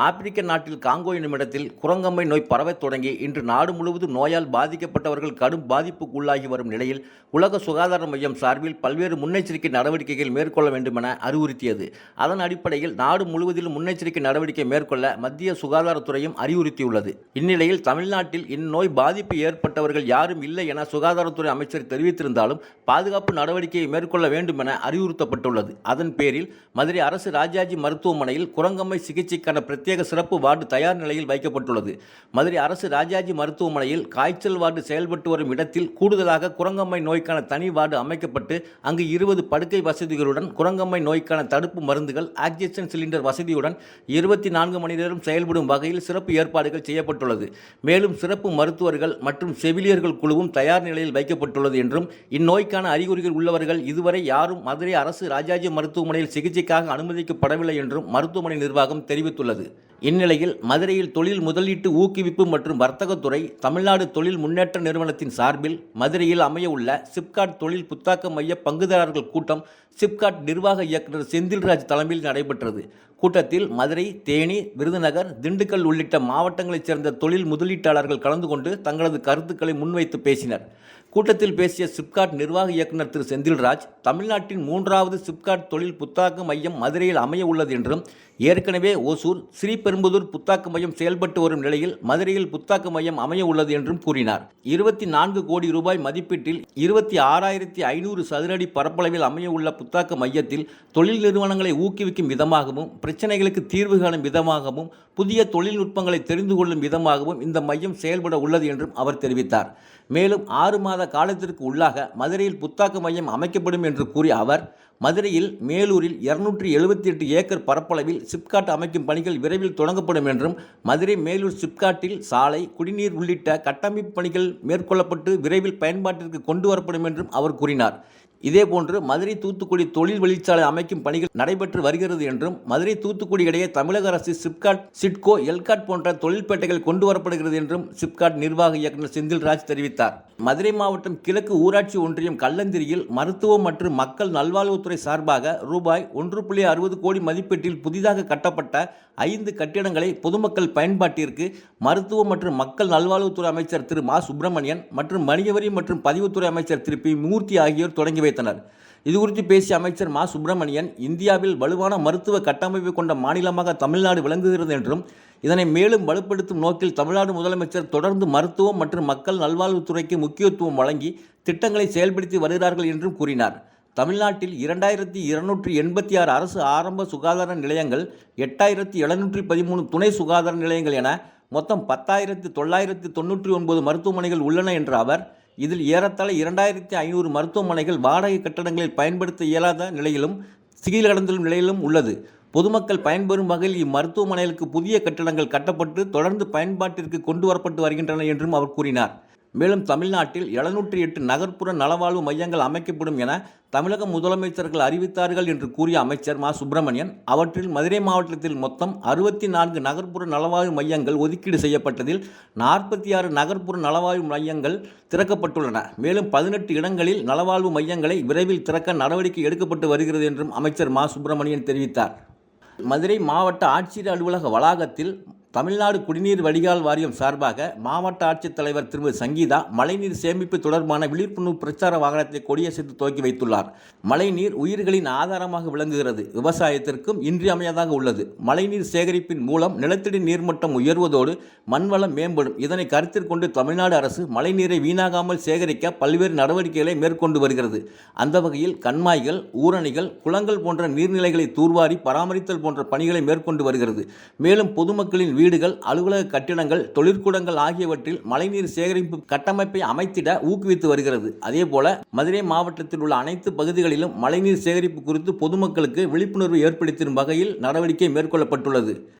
ஆப்பிரிக்க நாட்டில் காங்கோ என்னுமிடத்தில் குரங்கம்மை நோய் பரவத் தொடங்கி இன்று நாடு முழுவதும் நோயால் பாதிக்கப்பட்டவர்கள் கடும் பாதிப்புக்கு உள்ளாகி வரும் நிலையில் உலக சுகாதார மையம் சார்பில் பல்வேறு முன்னெச்சரிக்கை நடவடிக்கைகள் மேற்கொள்ள வேண்டுமென அறிவுறுத்தியது. அதன் அடிப்படையில் நாடு முழுவதிலும் முன்னெச்சரிக்கை நடவடிக்கை மேற்கொள்ள மத்திய சுகாதாரத்துறையும் அறிவுறுத்தியுள்ளது. இந்நிலையில் தமிழ்நாட்டில் இந்நோய் பாதிப்பு ஏற்பட்டவர்கள் யாரும் இல்லை என சுகாதாரத்துறை அமைச்சர் தெரிவித்திருந்தாலும் பாதுகாப்பு நடவடிக்கையை மேற்கொள்ள வேண்டும் என அறிவுறுத்தப்பட்டுள்ளது. அதன் பேரில் மதுரை அரசு ராஜாஜி மருத்துவமனையில் குரங்கம்மை சிகிச்சைக்கான பிரத்யேக சிறப்பு வார்டு தயார் நிலையில் வைக்கப்பட்டுள்ளது. மதுரை அரசு ராஜாஜி மருத்துவமனையில் காய்ச்சல் வார்டு செயல்பட்டு வரும் இடத்தில் கூடுதலாக குரங்கம்மை நோய்க்கான தனி வார்டு அமைக்கப்பட்டு அங்கு 20 படுக்கை வசதிகளுடன் குரங்கம்மை நோய்க்கான தடுப்பு மருந்துகள், ஆக்சிஜன் சிலிண்டர் வசதியுடன் 24 மணி நேரம் செயல்படும் வகையில் சிறப்பு ஏற்பாடுகள் செய்யப்பட்டுள்ளது. மேலும் சிறப்பு மருத்துவர்கள் மற்றும் செவிலியர்கள் குழுவும் தயார் நிலையில் வைக்கப்பட்டுள்ளது என்றும் இந்நோய்க்கான அறிகுறிகள் உள்ளவர்கள் இதுவரை யாரும் மதுரை அரசு ராஜாஜி மருத்துவமனையில் சிகிச்சைக்காக அனுமதிக்கப்படவில்லை என்றும் மருத்துவமனை நிர்வாகம் தெரிவித்துள்ளது. இந்நிலையில் மதுரையில் தொழில் முதலீட்டு ஊக்குவிப்பு மற்றும் வர்த்தகத்துறை தமிழ்நாடு தொழில் முன்னேற்ற நிறுவனத்தின் சார்பில் மதுரையில் அமையவுள்ள சிப்காட் தொழில் புத்தாக்க மைய பங்குதாரர்கள் கூட்டம் சிப்காட் நிர்வாக இயக்குநர் செந்தில்ராஜ் தலைமையில் நடைபெற்றது. கூட்டத்தில் மதுரை, தேனி, விருதுநகர், திண்டுக்கல் உள்ளிட்ட மாவட்டங்களைச் சேர்ந்த தொழில் முதலீட்டாளர்கள் கலந்து கொண்டு தங்களது கருத்துக்களை முன்வைத்து பேசினர். கூட்டத்தில் பேசிய சிப்காட் நிர்வாக இயக்குநர் திரு செந்தில்ராஜ், தமிழ்நாட்டின் 3வது சிப்காட் தொழில் புத்தாக்க மையம் மதுரையில் அமைய உள்ளது என்றும், ஏற்கனவே ஓசூர், ஸ்ரீபெரும்புதூர் புத்தாக்க மையம் செயல்பட்டு வரும் நிலையில் மதுரையில் புத்தாக்க மையம் அமைய உள்ளது என்றும் கூறினார். 24 கோடி ரூபாய் மதிப்பீட்டில் 26,500 சதுரடி பரப்பளவில் அமைய உள்ள புத்தாக்க மையத்தில் தொழில் நிறுவனங்களை ஊக்குவிக்கும் விதமாகவும், பிரச்சனைகளுக்கு தீர்வு காணும் விதமாகவும், புதிய தொழில்நுட்பங்களை தெரிந்து கொள்ளும் விதமாகவும் இந்த மையம் செயல்பட உள்ளது என்றும் அவர் தெரிவித்தார். மேலும் 6 மாத காலத்திற்கு உள்ளாக மதுரையில் புத்தாக்க மையம் அமைக்கப்படும் என்று கூறிய அவர், மதுரையில் மேலூரில் 278 ஏக்கர் பரப்பளவில் சிப்காட் அமைக்கும் பணிகள் விரைவில் தொடங்கப்படும் என்றும், மதுரை மேலூர் சிப்காட்டில் சாலை, குடிநீர் உள்ளிட்ட கட்டமைப்பு பணிகள் மேற்கொள்ளப்பட்டு விரைவில் பயன்பாட்டிற்கு கொண்டு வரப்படும் என்றும் அவர் கூறினார். இதேபோன்று மதுரை தூத்துக்குடி தொழில் வழிச்சாலை அமைக்கும் பணிகள் நடைபெற்று வருகிறது என்றும், மதுரை தூத்துக்குடி இடையே தமிழக அரசு சிப்காட், சிட்கோ, எல்காட் போன்ற தொழில்பேட்டைகள் கொண்டு வரப்படுகிறது என்றும் சிப்காட் நிர்வாக இயக்குநர் செந்தில்ராஜ் தெரிவித்தார். மதுரை மாவட்டம் கிழக்கு ஊராட்சி ஒன்றியம் கல்லந்திரியில் மருத்துவம் மற்றும் மக்கள் நல்வாழ்வுத்துறை சார்பாக ரூபாய் 1.60 கோடி மதிப்பீட்டில் புதிதாக கட்டப்பட்ட 5 கட்டிடங்களை பொதுமக்கள் பயன்பாட்டிற்கு மருத்துவம் மற்றும் மக்கள் நல்வாழ்வுத்துறை அமைச்சர் திரு மா. சுப்பிரமணியன் மற்றும் வணிகவரி மற்றும் பதிவுத்துறை அமைச்சர் திரு பி. மூர்த்தி ஆகியோர் தொடங்கி வைத்தனர். இதுகுறித்து பேசிய அமைச்சர் மா. சுப்பிரமணியன், இந்தியாவில் வலுவான மருத்துவ கட்டமைப்பு கொண்ட மாநிலமாக தமிழ்நாடு விளங்குகிறது என்றும், இதனை மேலும் வலுப்படுத்தும் நோக்கில் தமிழ்நாடு முதலமைச்சர் தொடர்ந்து மருத்துவம் மற்றும் மக்கள் நல்வாழ்வுத்துறைக்கு முக்கியத்துவம் வழங்கி திட்டங்களை செயல்படுத்தி வருகிறார்கள் என்றும் கூறினார். தமிழ்நாட்டில் 2,286 அரசு ஆரம்ப சுகாதார நிலையங்கள், 8,713 துணை சுகாதார நிலையங்கள் என மொத்தம் 10,999 மருத்துவமனைகள் உள்ளன என்ற அவர், இதில் ஏறத்தாழ 2,500 மருத்துவமனைகள் வாடகை கட்டடங்களில் பயன்படுத்த இயலாத நிலையிலும் சீர்கடந்துள்ள நிலையிலும் உள்ளது. பொதுமக்கள் பயன்பெறும் வகையில் இம்மருத்துவமனைகளுக்கு புதிய கட்டடங்கள் கட்டப்பட்டு தொடர்ந்து பயன்பாட்டிற்கு கொண்டு வரப்பட்டு வருகின்றன என்றும் அவர் கூறினார். மேலும் தமிழ்நாட்டில் 708 நகர்ப்புற நலவாழ்வு மையங்கள் அமைக்கப்படும் என தமிழக முதலமைச்சர்கள் அறிவித்தார்கள் என்று கூறிய அமைச்சர் மா. சுப்பிரமணியன், அவற்றில் மதுரை மாவட்டத்தில் மொத்தம் 64 நகர்ப்புற நலவாழ்வு மையங்கள் ஒதுக்கீடு செய்யப்பட்டதில் 46 நகர்ப்புற நலவாழ்வு மையங்கள் திறக்கப்பட்டுள்ளன. மேலும் 18 இடங்களில் நலவாழ்வு மையங்களை விரைவில் திறக்க நடவடிக்கை எடுக்கப்பட்டு வருகிறது என்றும் அமைச்சர் மா. சுப்பிரமணியன் தெரிவித்தார். மதுரை மாவட்ட ஆட்சியர் அலுவலக வளாகத்தில் தமிழ்நாடு குடிநீர் வடிகால் வாரியம் சார்பாக மாவட்ட ஆட்சித்தலைவர் திருமதி சங்கீதா மழைநீர் சேமிப்பு தொடர்பான விழிப்புணர்வு பிரச்சார வாகனத்தை கொடியசைத்து துவக்கி வைத்துள்ளார். மழைநீர் உயிர்களின் ஆதாரமாக விளங்குகிறது. விவசாயத்திற்கும் இன்றியமையாதாக உள்ளது. மழைநீர் சேகரிப்பின் மூலம் நிலத்தடி நீர்மட்டம் உயர்வதோடு மண்வளம் மேம்படும். இதனை கருத்தில் கொண்டு தமிழ்நாடு அரசு மழைநீரை வீணாகாமல் சேகரிக்க பல்வேறு நடவடிக்கைகளை மேற்கொண்டு வருகிறது. அந்த வகையில் கண்மாய்கள், ஊரணிகள், குளங்கள் போன்ற நீர்நிலைகளை தூர்வாரி பராமரித்தல் போன்ற பணிகளை மேற்கொண்டு வருகிறது. மேலும் பொதுமக்களின் வீடுகள், அலுவலக கட்டிடங்கள், தொழிற்கூடங்கள் ஆகியவற்றில் மழைநீர் சேகரிப்பு கட்டமைப்பை அமைத்திட ஊக்குவித்து வருகிறது. அதேபோல மதுரை மாவட்டத்தில் உள்ள அனைத்து பகுதிகளிலும் மழைநீர் சேகரிப்பு குறித்து பொதுமக்களுக்கு விழிப்புணர்வு ஏற்படுத்தும் வகையில் நடவடிக்கை மேற்கொள்ளப்பட்டுள்ளது.